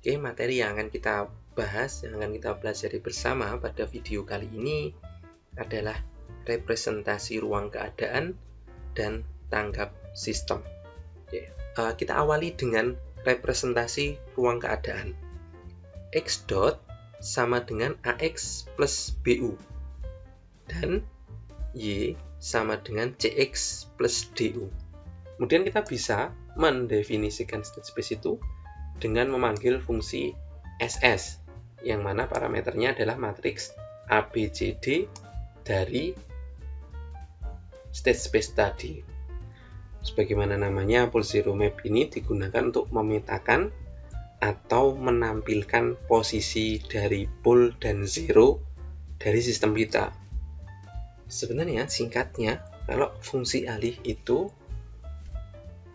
Oke, materi yang akan kita bahas, yang akan kita pelajari bersama pada video kali ini adalah representasi ruang keadaan dan tanggap sistem. Oke, kita awali dengan representasi ruang keadaan. X dot sama dengan AX plus BU dan Y sama dengan CX plus DU. Kemudian kita bisa mendefinisikan state space itu dengan memanggil fungsi SS, yang mana parameternya adalah matriks ABCD dari state space tadi. Sebagaimana namanya, pole zero map ini digunakan untuk memetakan atau menampilkan posisi dari pole dan zero dari sistem kita. Sebenarnya singkatnya, kalau fungsi alih itu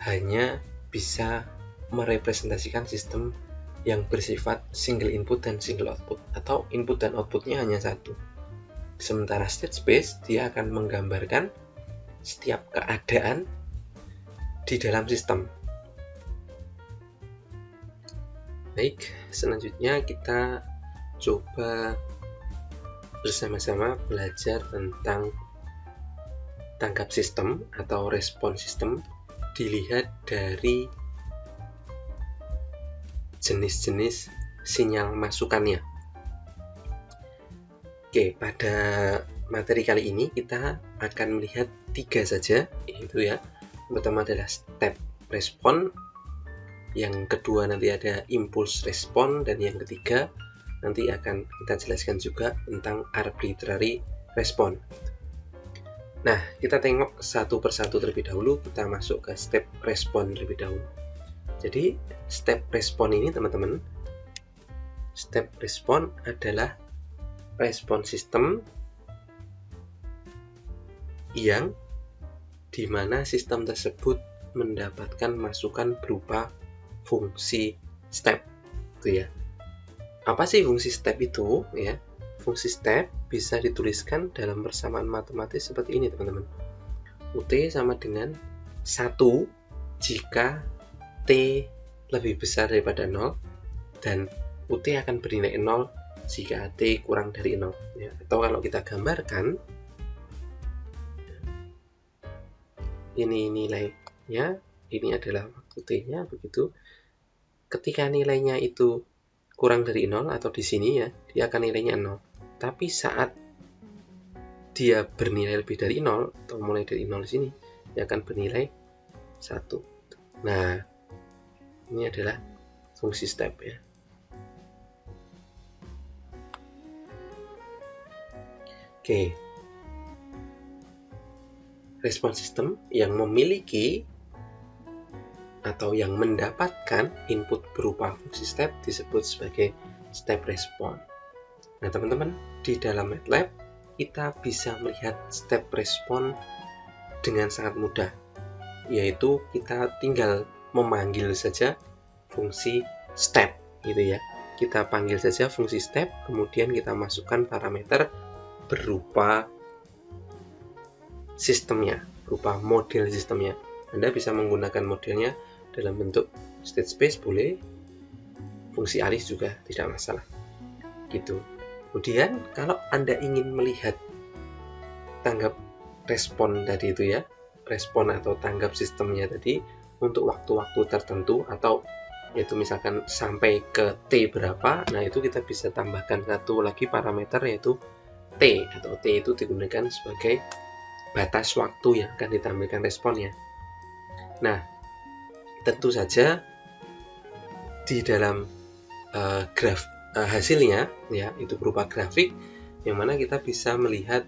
hanya bisa merepresentasikan sistem yang bersifat single input dan single output, atau input dan outputnya hanya satu. Sementara state space dia akan menggambarkan setiap keadaan di dalam sistem. Baik, selanjutnya kita coba bersama-sama belajar tentang tanggap sistem atau respon sistem dilihat dari jenis-jenis sinyal masukannya. Oke, pada materi kali ini kita akan melihat 3 saja, yaitu ya. Yang pertama adalah step respon, yang kedua nanti ada impulse respon, dan yang ketiga nanti akan kita jelaskan juga tentang arbitrary respon. Nah, kita tengok satu persatu terlebih dahulu. Kita masuk ke step respon terlebih dahulu. Jadi, step respon ini teman-teman, step respon adalah respon sistem yang dimana sistem tersebut mendapatkan masukan berupa fungsi step, gitu ya. Apa sih fungsi step itu? Ya, fungsi step bisa dituliskan dalam persamaan matematis seperti ini, teman-teman. UT sama dengan 1 jika T lebih besar daripada 0, dan UT akan bernilai 0 jika T kurang dari 0. Ya, atau kalau kita gambarkan, ini nilainya, ini adalah waktu T-nya, begitu. Ketika nilainya itu kurang dari 0, atau di sini ya, dia akan nilainya 0. Tapi saat dia bernilai lebih dari 0, atau mulai dari 0 di sini, dia akan bernilai 1. Nah, ini adalah fungsi step ya. Oke. Respon sistem yang memiliki atau yang mendapatkan input berupa fungsi step disebut sebagai step respon. Nah, teman-teman, di dalam MATLAB kita bisa melihat step respon dengan sangat mudah, yaitu kita tinggal memanggil saja fungsi step, gitu ya. Kita panggil saja fungsi step, kemudian kita masukkan parameter berupa sistemnya, berupa model sistemnya. Anda bisa menggunakan modelnya dalam bentuk state space boleh, fungsi alih juga tidak masalah, gitu. Kemudian kalau Anda ingin melihat tanggap respon tadi itu ya, respon atau tanggap sistemnya tadi untuk waktu-waktu tertentu, atau yaitu misalkan sampai ke T berapa, nah itu kita bisa tambahkan satu lagi parameter, yaitu T, atau T itu digunakan sebagai batas waktu yang akan ditampilkan responnya. Nah, tentu saja di dalam hasilnya ya, itu berupa grafik yang mana kita bisa melihat,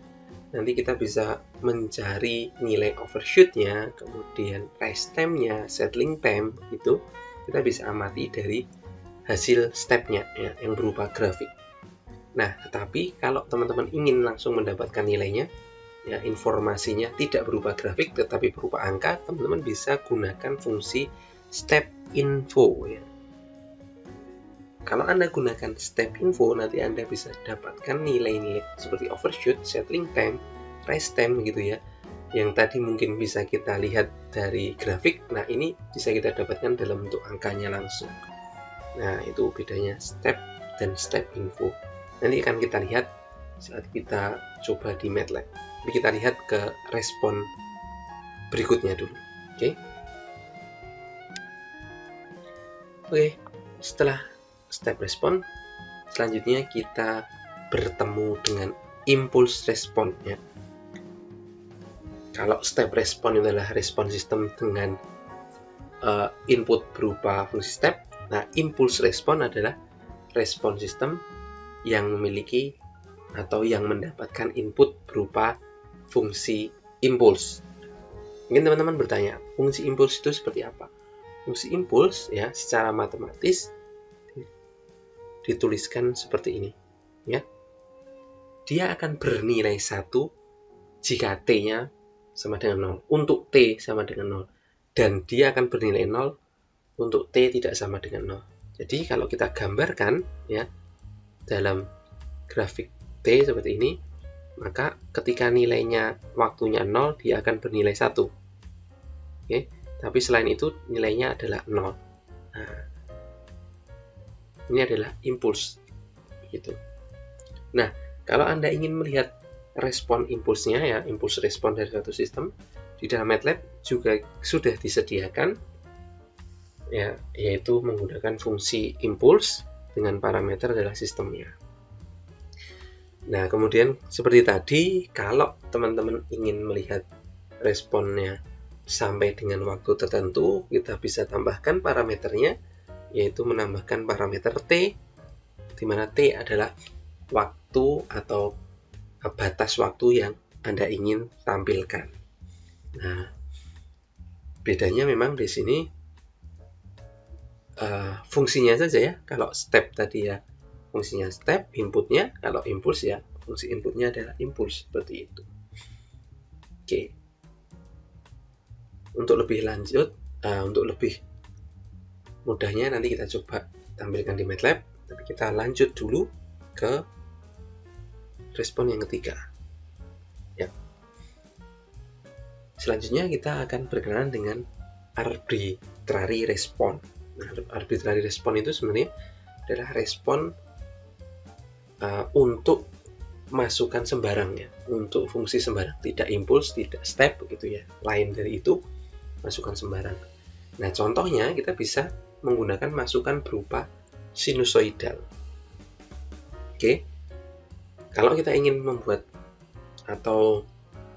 nanti kita bisa mencari nilai overshoot-nya, kemudian rise time-nya, settling time, itu kita bisa amati dari hasil step-nya ya, yang berupa grafik. Nah, tetapi kalau teman-teman ingin langsung mendapatkan nilainya, ya, informasinya tidak berupa grafik tetapi berupa angka, teman-teman bisa gunakan fungsi step info ya. Kalau Anda gunakan step info, nanti Anda bisa dapatkan nilai-nilai seperti overshoot, settling time, rise time gitu ya. Yang tadi mungkin bisa kita lihat dari grafik, nah ini bisa kita dapatkan dalam bentuk angkanya langsung. Nah, itu bedanya step dan step info. Nanti akan kita lihat saat kita coba di MATLAB. Jadi kita lihat ke respon berikutnya dulu. Oke, setelah step respon, selanjutnya kita bertemu dengan impulse respon ya. Kalau step respon adalah respon sistem dengan input berupa fungsi step, nah impulse respon adalah respon sistem yang memiliki atau yang mendapatkan input berupa fungsi impuls. Mungkin teman-teman bertanya, fungsi impuls itu seperti apa? Fungsi impuls ya secara matematis dituliskan seperti ini ya. Dia akan bernilai 1 jika T-nya sama dengan 0, untuk T sama dengan 0, dan dia akan bernilai 0 untuk T tidak sama dengan 0. Jadi kalau kita gambarkan ya dalam grafik T seperti ini, maka ketika nilainya waktunya 0, dia akan bernilai 1. Oke, tapi selain itu nilainya adalah 0. Nah, ini adalah impuls gitu. Nah, kalau Anda ingin melihat respon impulsnya ya, impuls respon dari suatu sistem, di dalam MATLAB juga sudah disediakan ya, yaitu menggunakan fungsi impuls dengan parameter adalah sistemnya. Nah, kemudian seperti tadi, kalau teman-teman ingin melihat responnya sampai dengan waktu tertentu, kita bisa tambahkan parameternya, yaitu menambahkan parameter T, di mana T adalah waktu atau batas waktu yang Anda ingin tampilkan. Nah, bedanya memang di sini fungsinya saja ya. Kalau step tadi ya fungsinya step, inputnya. Kalau impuls ya fungsi inputnya adalah impuls, seperti itu. Oke. Untuk lebih lanjut, untuk lebih mudahnya nanti kita coba tampilkan di MATLAB. Tapi kita lanjut dulu ke respon yang ketiga. Ya. Selanjutnya kita akan berkenalan dengan arbitrary respon. Nah, arbitrary respon itu sebenarnya adalah respon untuk masukan sembarang ya, untuk fungsi sembarang, tidak impuls, tidak step begitu ya. Lain dari itu, masukan sembarang. Nah, contohnya kita bisa menggunakan masukan berupa sinusoidal. Oke. Kalau kita ingin membuat atau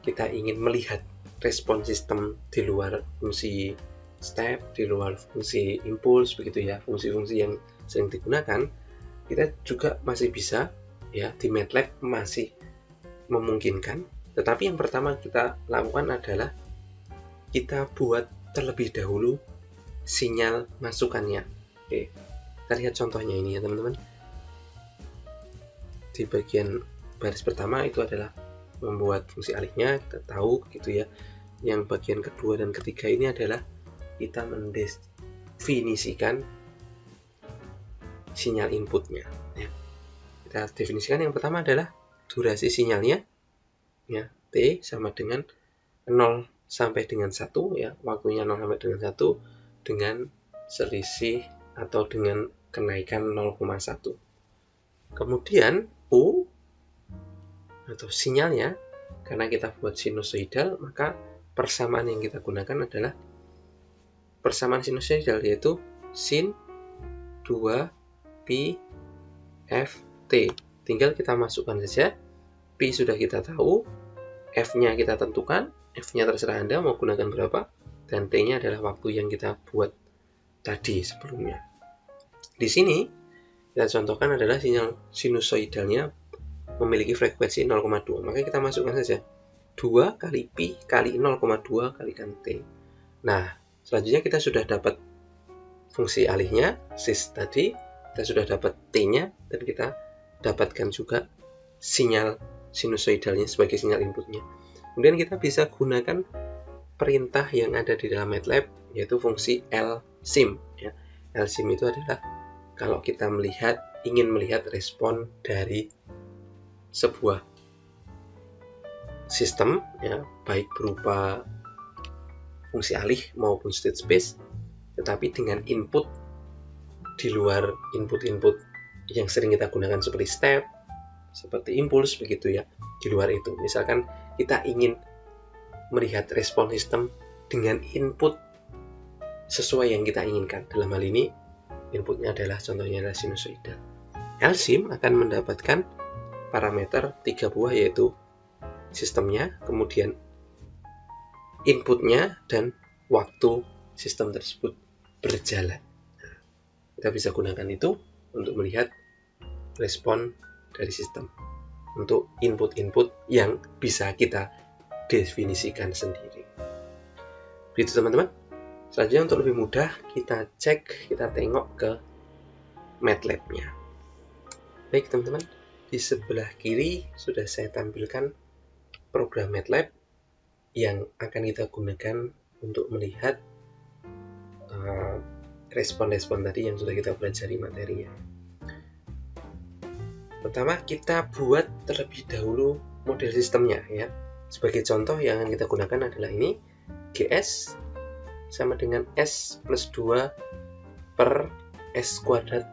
kita ingin melihat respon sistem di luar fungsi step, di luar fungsi impuls begitu ya, fungsi-fungsi yang sering digunakan, kita juga masih bisa ya, di MATLAB masih memungkinkan. Tetapi yang pertama kita lakukan adalah kita buat terlebih dahulu sinyal masukannya. Oke, kita lihat contohnya ini ya teman-teman. Di bagian baris pertama itu adalah membuat fungsi alihnya, kita tahu gitu ya. Yang bagian kedua dan ketiga ini adalah kita mendefinisikan sinyal inputnya ya. Kita definisikan yang pertama adalah durasi sinyalnya ya, T sama dengan 0 sampai dengan 1 ya, waktunya 0 sampai dengan 1 dengan selisih atau dengan kenaikan 0,1. Kemudian U atau sinyalnya, karena kita buat sinusoidal, maka persamaan yang kita gunakan adalah persamaan sinusoidal, yaitu sin 2 pi f t. Tinggal kita masukkan saja, pi sudah kita tahu, f-nya kita tentukan, f-nya terserah Anda mau gunakan berapa, dan t-nya adalah waktu yang kita buat tadi sebelumnya. Di sini kita contohkan adalah sinyal sinusoidalnya memiliki frekuensi 0,2, maka kita masukkan saja 2 kali pi kali 0,2 kalikan t. Nah, selanjutnya kita sudah dapat fungsi alihnya, sis tadi, kita sudah dapat t-nya, dan kita dapatkan juga sinyal sinusoidalnya sebagai sinyal inputnya. Kemudian kita bisa gunakan perintah yang ada di dalam MATLAB, yaitu fungsi LSIM ya. LSIM itu adalah kalau kita ingin melihat respon dari sebuah sistem ya, baik berupa fungsi alih maupun state space, tetapi dengan input di luar input-input yang sering kita gunakan seperti step, seperti impuls begitu ya. Di luar itu, misalkan kita ingin melihat respon sistem dengan input sesuai yang kita inginkan. Dalam hal ini, inputnya adalah contohnya adalah sinusoidal. LSIM akan mendapatkan parameter 3 buah, yaitu sistemnya, kemudian inputnya, dan waktu sistem tersebut berjalan. Nah, kita bisa gunakan itu untuk melihat respon dari sistem untuk input-input yang bisa kita definisikan sendiri. Begitu teman-teman. Selanjutnya untuk lebih mudah kita tengok ke MATLAB-nya. Baik teman-teman, di sebelah kiri sudah saya tampilkan program MATLAB yang akan kita gunakan untuk melihat respon-respon tadi yang sudah kita pelajari materinya. Pertama, kita buat terlebih dahulu model sistemnya ya. Sebagai contoh yang akan kita gunakan adalah ini, GS sama dengan S plus 2 per S kuadrat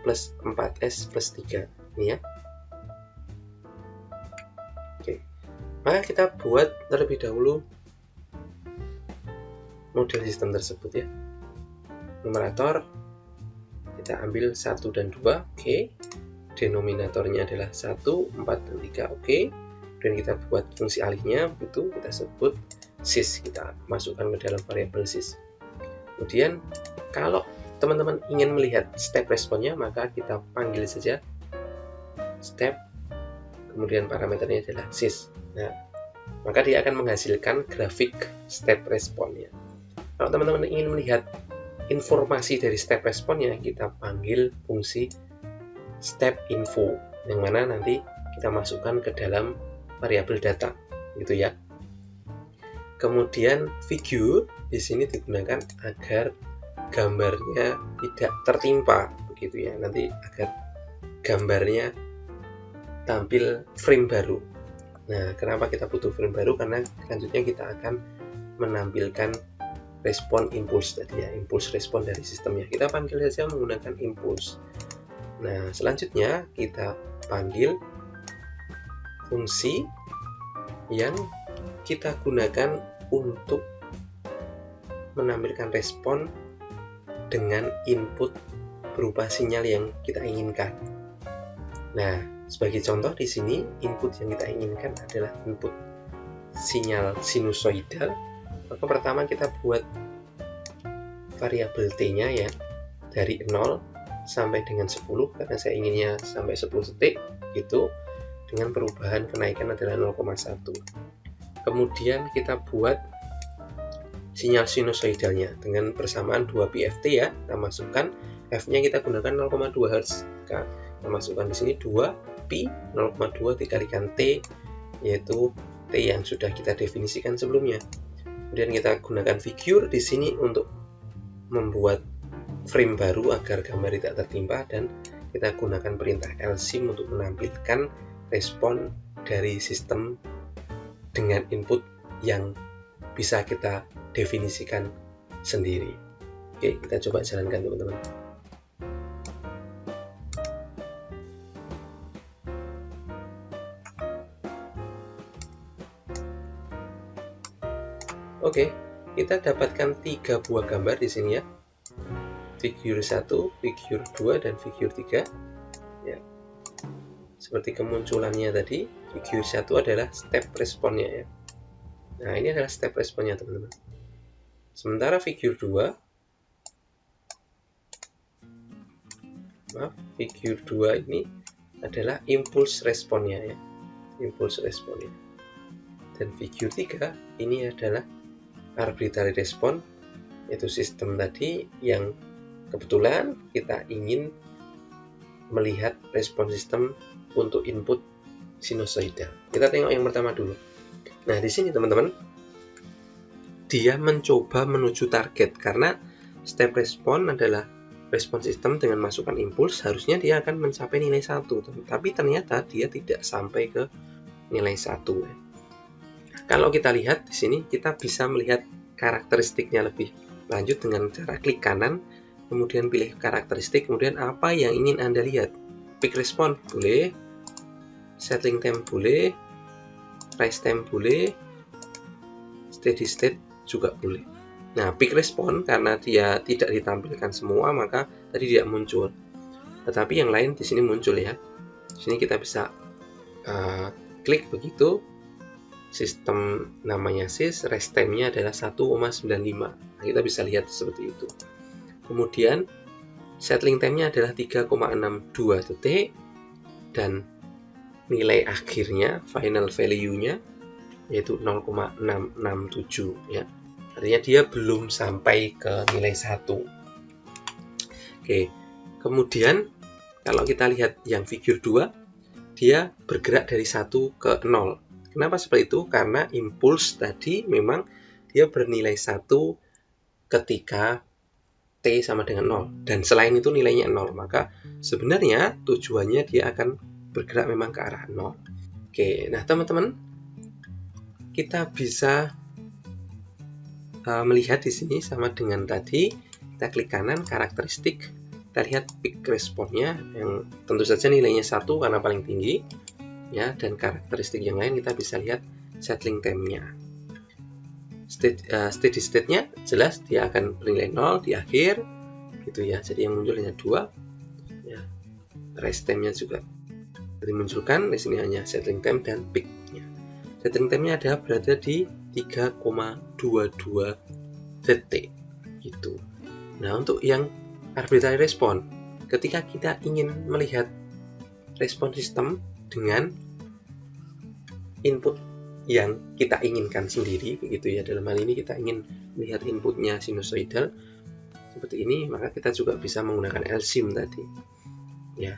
plus 4S plus 3 ini ya. Oke. Maka kita buat terlebih dahulu model sistem tersebut ya. Numerator kita ambil 1 dan 2, oke. Denominatornya adalah 1, 4, dan 3, oke. Dan kita buat fungsi alihnya, itu kita sebut sys, kita masukkan ke dalam variabel sys. Kemudian kalau teman-teman ingin melihat step responnya, maka kita panggil saja step, kemudian parameternya adalah sys. Nah, maka dia akan menghasilkan grafik step responnya. Kalau teman-teman ingin melihat informasi dari step responnya, kita panggil fungsi step info, yang mana nanti kita masukkan ke dalam variabel data, gitu ya. Kemudian figure di sini digunakan agar gambarnya tidak tertimpa, begitu ya. Nanti agar gambarnya tampil frame baru. Nah, kenapa kita butuh frame baru? Karena selanjutnya kita akan menampilkan respon impuls tadi ya, impuls respon dari sistemnya. Kita panggil saja menggunakan impuls. Nah, selanjutnya kita panggil fungsi yang kita gunakan untuk menampilkan respon dengan input berupa sinyal yang kita inginkan. Nah, sebagai contoh di sini input yang kita inginkan adalah input sinyal sinusoidal. Maka pertama kita buat variabel t-nya ya dari 0 sampai dengan 10, karena saya inginnya sampai 10 detik gitu, dengan perubahan kenaikan adalah 0,1. Kemudian kita buat sinyal sinusoidalnya dengan persamaan 2 pi ft ya. Kita masukkan f-nya, kita gunakan 0,2 Hz. Kita masukkan di sini 2 pi 0,2 dikalikan t, yaitu t yang sudah kita definisikan sebelumnya. Kemudian kita gunakan figure di sini untuk membuat frame baru agar gambar tidak tertimpa, dan kita gunakan perintah LSIM untuk menampilkan respon dari sistem dengan input yang bisa kita definisikan sendiri. Oke, kita coba jalankan teman-teman. Oke, kita dapatkan 3 buah gambar di sini ya. Figure 1, figure 2, dan figure 3. Ya. Seperti kemunculannya tadi, figure 1 adalah step responnya ya. Nah, ini adalah step responnya teman-teman. Sementara figure 2, figure 2 ini adalah impuls responnya ya. Impuls responnya. Dan figure 3 ini adalah arbitrary response, yaitu sistem tadi yang kebetulan kita ingin melihat respon sistem untuk input sinusoidal. Kita tengok yang pertama dulu. Nah, di sini teman-teman, dia mencoba menuju target karena step respon adalah respon sistem dengan masukan impuls, harusnya dia akan mencapai nilai 1, tapi ternyata dia tidak sampai ke nilai 1 ya. Kalau kita lihat di sini, kita bisa melihat karakteristiknya lebih lanjut dengan cara klik kanan kemudian pilih karakteristik, kemudian apa yang ingin Anda lihat. Peak response boleh, settling time boleh, rise time boleh, steady state juga boleh. Nah, peak response karena dia tidak ditampilkan semua, maka tadi tidak muncul. Tetapi yang lain di sini muncul ya. Di sini kita bisa klik begitu. Sistem namanya sys, rest time-nya adalah 1,95. Nah, kita bisa lihat seperti itu. Kemudian settling time-nya adalah 3,62 detik dan nilai akhirnya, final value-nya yaitu 0,667 ya. Artinya dia belum sampai ke nilai 1. Oke. Kemudian kalau kita lihat yang figure 2, dia bergerak dari 1 ke 0. Kenapa seperti itu? Karena impuls tadi memang dia bernilai 1 ketika T sama dengan 0. Dan selain itu nilainya 0. Maka sebenarnya tujuannya dia akan bergerak memang ke arah 0. Oke, nah teman-teman, kita bisa melihat di sini sama dengan tadi. Kita klik kanan, karakteristik. Kita lihat peak response-nya yang tentu saja nilainya 1 karena paling tinggi. Ya, dan karakteristik yang lain kita bisa lihat settling time-nya. Steady state-nya jelas dia akan bernilai 0 di akhir gitu ya. Jadi yang muncul hanya 2 ya. Rest time-nya juga dimunculkan. Di sini hanya settling time dan peak-nya. Settling time-nya ada berada di 3,22 detik gitu. Nah, untuk yang arbitrary response, ketika kita ingin melihat respon sistem dengan input yang kita inginkan sendiri begitu ya, dalam hal ini kita ingin melihat inputnya sinusoidal seperti ini, maka kita juga bisa menggunakan LSIM tadi ya.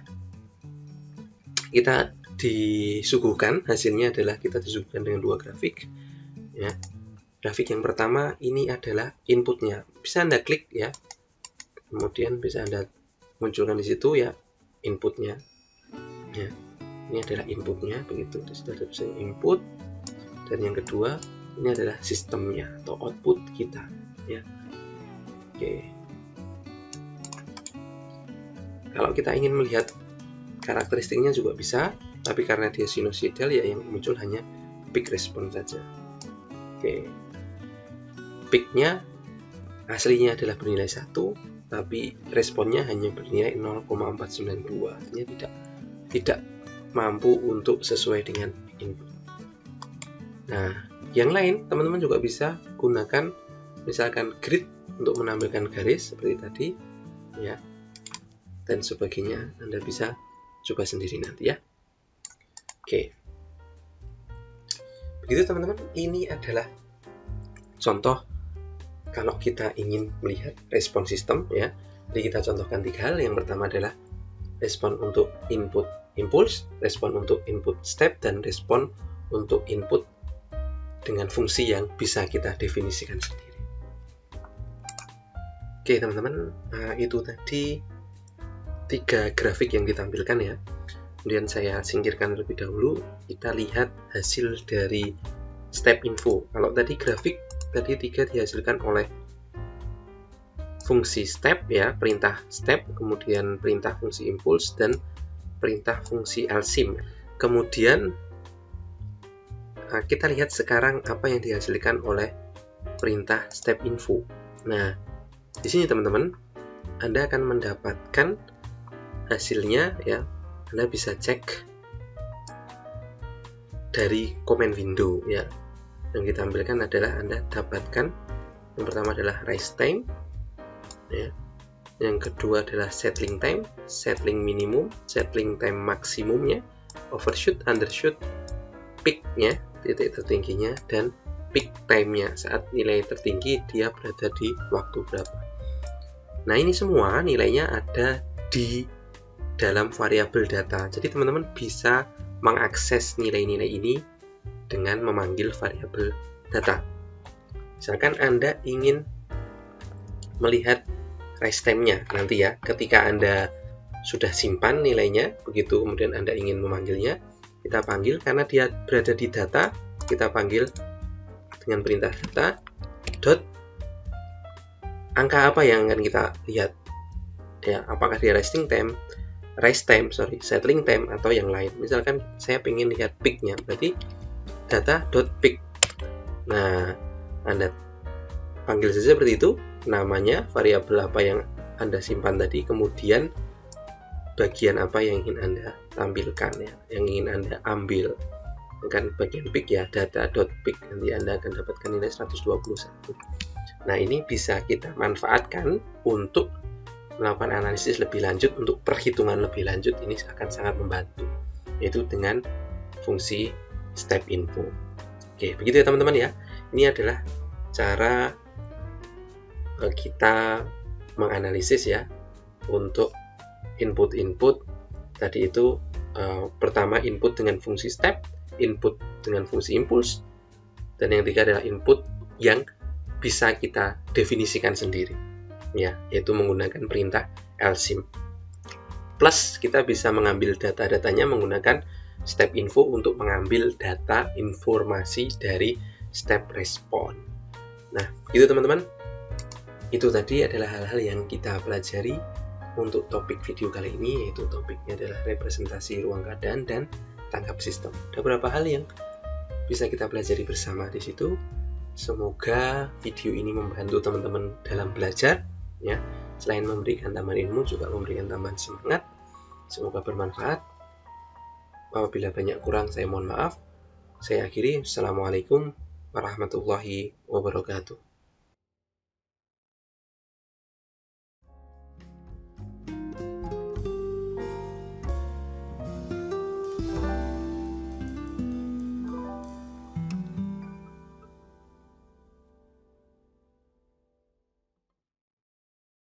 Kita disuguhkan hasilnya adalah kita disuguhkan dengan 2 grafik ya. Grafik yang pertama ini adalah inputnya, bisa Anda klik ya, kemudian bisa Anda munculkan di situ ya inputnya ya. Ini adalah inputnya begitu, di situ ada tulisan input. Dan yang kedua ini adalah sistemnya atau output kita ya. Oke. Kalau kita ingin melihat karakteristiknya juga bisa, tapi karena dia sinusoidal ya yang muncul hanya peak response saja. Oke. Peaknya aslinya adalah bernilai 1, tapi responnya hanya bernilai 0,492. Artinya tidak mampu untuk sesuai dengan input. Nah, yang lain teman-teman juga bisa gunakan misalkan grid untuk menampilkan garis seperti tadi ya, dan sebagainya. Anda bisa coba sendiri nanti ya. Oke, begitu teman-teman. Ini adalah contoh kalau kita ingin melihat respon sistem ya. Jadi kita contohkan 3 hal. Yang pertama adalah respon untuk input impuls, respon untuk input step, dan respon untuk input dengan fungsi yang bisa kita definisikan sendiri. Oke teman-teman, itu tadi 3 grafik yang ditampilkan ya. Kemudian saya singkirkan terlebih dahulu. Kita lihat hasil dari step info. Kalau tadi grafik tadi 3 dihasilkan oleh fungsi step ya, perintah step, kemudian perintah fungsi impuls, dan perintah fungsi LSIM. Kemudian kita lihat sekarang apa yang dihasilkan oleh perintah step info. Nah, di sini teman-teman, Anda akan mendapatkan hasilnya ya. Anda bisa cek dari comment window ya. Yang ditampilkan adalah Anda dapatkan yang pertama adalah rise time ya. Yang kedua adalah settling time, settling minimum, settling time maksimumnya, overshoot, undershoot, peak-nya, titik tertingginya, dan peak time-nya. Saat nilai tertinggi dia berada di waktu berapa. Nah, ini semua nilainya ada di dalam variabel data. Jadi teman-teman bisa mengakses nilai-nilai ini dengan memanggil variabel data. Misalkan Anda ingin melihat rise time-nya nanti ya, ketika Anda sudah simpan nilainya, begitu kemudian Anda ingin memanggilnya, kita panggil karena dia berada di data, kita panggil dengan perintah data dot angka apa yang akan kita lihat. ya, apakah dia resting time, settling time atau yang lain. Misalkan saya ingin lihat peak-nya, berarti data.peak. Nah, Anda panggil saja seperti itu, namanya, variabel apa yang Anda simpan tadi, kemudian bagian apa yang ingin Anda tampilkan, ya, yang ingin Anda ambil. Kan bagian peak ya, data.peak, nanti Anda akan dapatkan nilai 121. Nah, ini bisa kita manfaatkan untuk melakukan analisis lebih lanjut, untuk perhitungan lebih lanjut. Ini akan sangat membantu, yaitu dengan fungsi step info. Oke, begitu ya teman-teman ya. Ini adalah cara kita menganalisis ya untuk input-input tadi itu. Pertama input dengan fungsi step, input dengan fungsi impuls, dan yang ketiga adalah input yang bisa kita definisikan sendiri, ya, yaitu menggunakan perintah LSIM. Plus kita bisa mengambil data-datanya menggunakan step info untuk mengambil data informasi dari step respon. Nah, itu teman-teman. Itu tadi adalah hal-hal yang kita pelajari untuk topik video kali ini, yaitu topiknya adalah representasi ruang keadaan dan tangkap sistem. Ada beberapa hal yang bisa kita pelajari bersama di situ. Semoga video ini membantu teman-teman dalam belajar, ya. Selain memberikan tambahan ilmu, juga memberikan tambahan semangat. Semoga bermanfaat. Apabila banyak kurang, saya mohon maaf. Saya akhiri. Assalamualaikum warahmatullahi wabarakatuh.